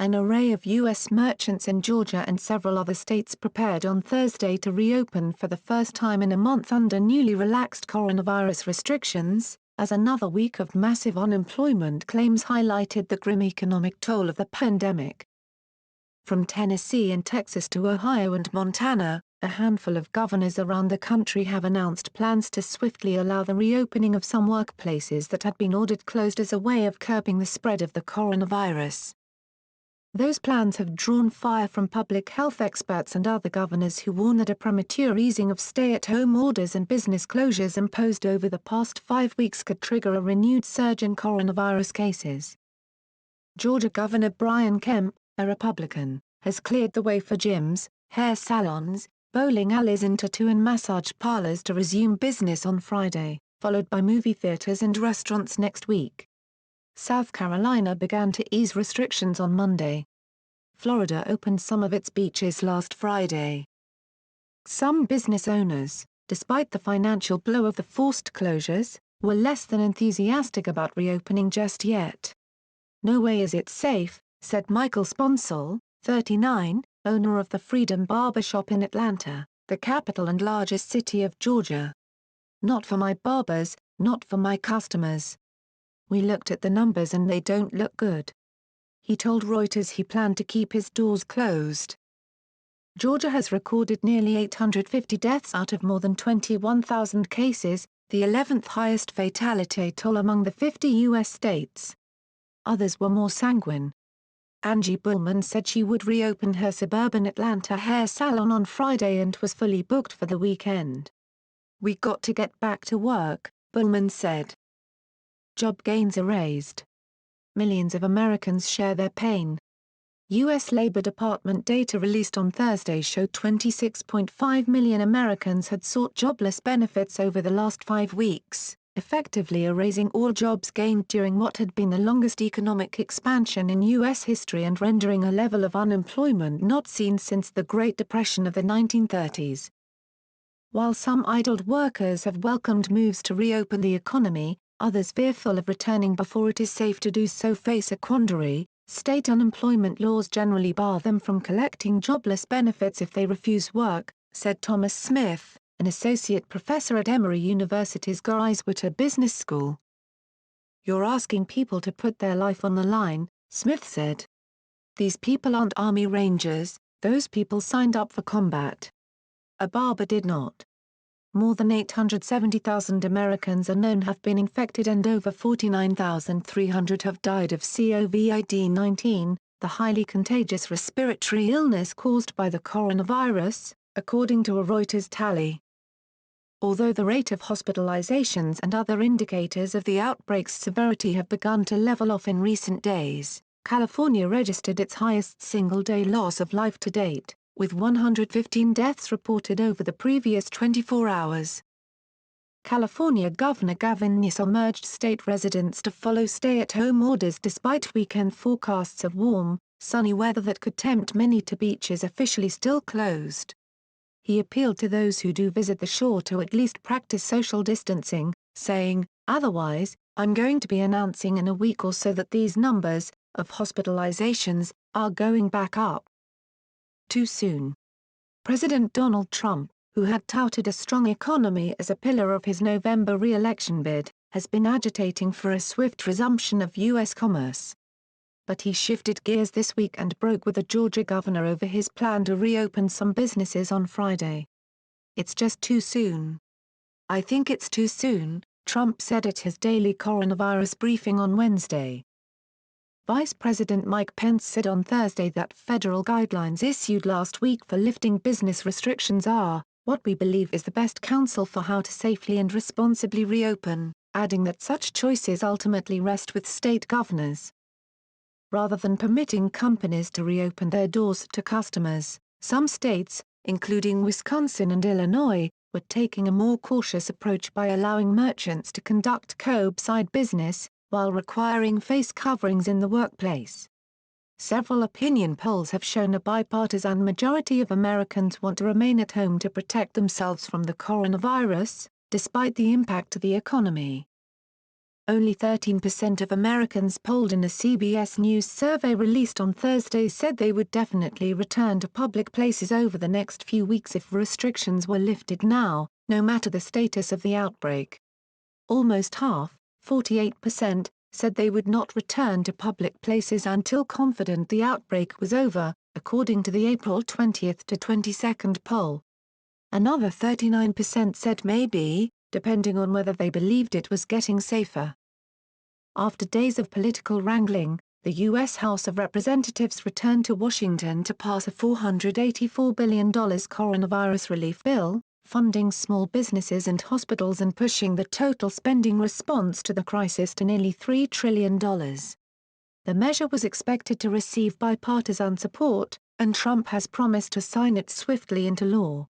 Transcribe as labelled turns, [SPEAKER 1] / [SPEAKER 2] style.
[SPEAKER 1] An array of U.S. merchants in Georgia and several other states prepared on Thursday to reopen for the first time in a month under newly relaxed coronavirus restrictions, as another week of massive unemployment claims highlighted the grim economic toll of the pandemic. From Tennessee and Texas to Ohio and Montana, a handful of governors around the country have announced plans to swiftly allow the reopening of some workplaces that had been ordered closed as a way of curbing the spread of the coronavirus. Those plans have drawn fire from public health experts and other governors who warn that a premature easing of stay-at-home orders and business closures imposed over the past 5 weeks could trigger a renewed surge in coronavirus cases. Georgia Governor Brian Kemp, a Republican, has cleared the way for gyms, hair salons, bowling alleys and tattoo and massage parlors to resume business on Friday, followed by movie theaters and restaurants next week. South Carolina began to ease restrictions on Monday. Florida opened some of its beaches last Friday. Some business owners, despite the financial blow of the forced closures, were less than enthusiastic about reopening just yet. "No way is it safe," said Michael Sponsel, 39, owner of the Freedom Barbershop in Atlanta, the capital and largest city of Georgia. "Not for my barbers, not for my customers. We looked at the numbers and they don't look good." He told Reuters he planned to keep his doors closed. Georgia has recorded nearly 850 deaths out of more than 21,000 cases, the 11th highest fatality toll among the 50 U.S. states. Others were more sanguine. Angie Bullman said she would reopen her suburban Atlanta hair salon on Friday and was fully booked for the weekend. "We got to get back to work," Bullman said. Job gains erased. Millions of Americans share their pain. U.S. Labor Department data released on Thursday showed 26.5 million Americans had sought jobless benefits over the last 5 weeks, effectively erasing all jobs gained during what had been the longest economic expansion in U.S. history and rendering a level of unemployment not seen since the Great Depression of the 1930s. While some idled workers have welcomed moves to reopen the economy, others fearful of returning before it is safe to do so face a quandary. State unemployment laws generally bar them from collecting jobless benefits if they refuse work, said Thomas Smith, an associate professor at Emory University's Geiswitter Business School. "You're asking people to put their life on the line," Smith said. "These people aren't Army Rangers, those people signed up for combat. A barber did not." More than 870,000 Americans are known have been infected and over 49,300 have died of COVID-19, the highly contagious respiratory illness caused by the coronavirus, according to a Reuters tally. Although the rate of hospitalizations and other indicators of the outbreak's severity have begun to level off in recent days, California registered its highest single-day loss of life to date, with 115 deaths reported over the previous 24 hours. California Governor Gavin Newsom urged state residents to follow stay-at-home orders despite weekend forecasts of warm, sunny weather that could tempt many to beaches officially still closed. He appealed to those who do visit the shore to at least practice social distancing, saying, "Otherwise, I'm going to be announcing in a week or so that these numbers, of hospitalizations, are going back up." Too soon. President Donald Trump, who had touted a strong economy as a pillar of his November re-election bid, has been agitating for a swift resumption of U.S. commerce. But he shifted gears this week and broke with the Georgia governor over his plan to reopen some businesses on Friday. "It's just too soon. I think it's too soon," Trump said at his daily coronavirus briefing on Wednesday. Vice President Mike Pence said on Thursday that federal guidelines issued last week for lifting business restrictions are, "what we believe is the best counsel for how to safely and responsibly reopen," adding that such choices ultimately rest with state governors. Rather than permitting companies to reopen their doors to customers, some states, including Wisconsin and Illinois, were taking a more cautious approach by allowing merchants to conduct curbside business, while requiring face coverings in the workplace. Several opinion polls have shown a bipartisan majority of Americans want to remain at home to protect themselves from the coronavirus, despite the impact to the economy. Only 13% of Americans polled in a CBS News survey released on Thursday said they would definitely return to public places over the next few weeks if restrictions were lifted now, no matter the status of the outbreak. Almost half, 48%, said they would not return to public places until confident the outbreak was over, according to the April 20 to 22 poll. Another 39% said maybe, depending on whether they believed it was getting safer. After days of political wrangling, the U.S. House of Representatives returned to Washington to pass a $484 billion coronavirus relief bill, funding small businesses and hospitals and pushing the total spending response to the crisis to nearly $3 trillion. The measure was expected to receive bipartisan support, and Trump has promised to sign it swiftly into law.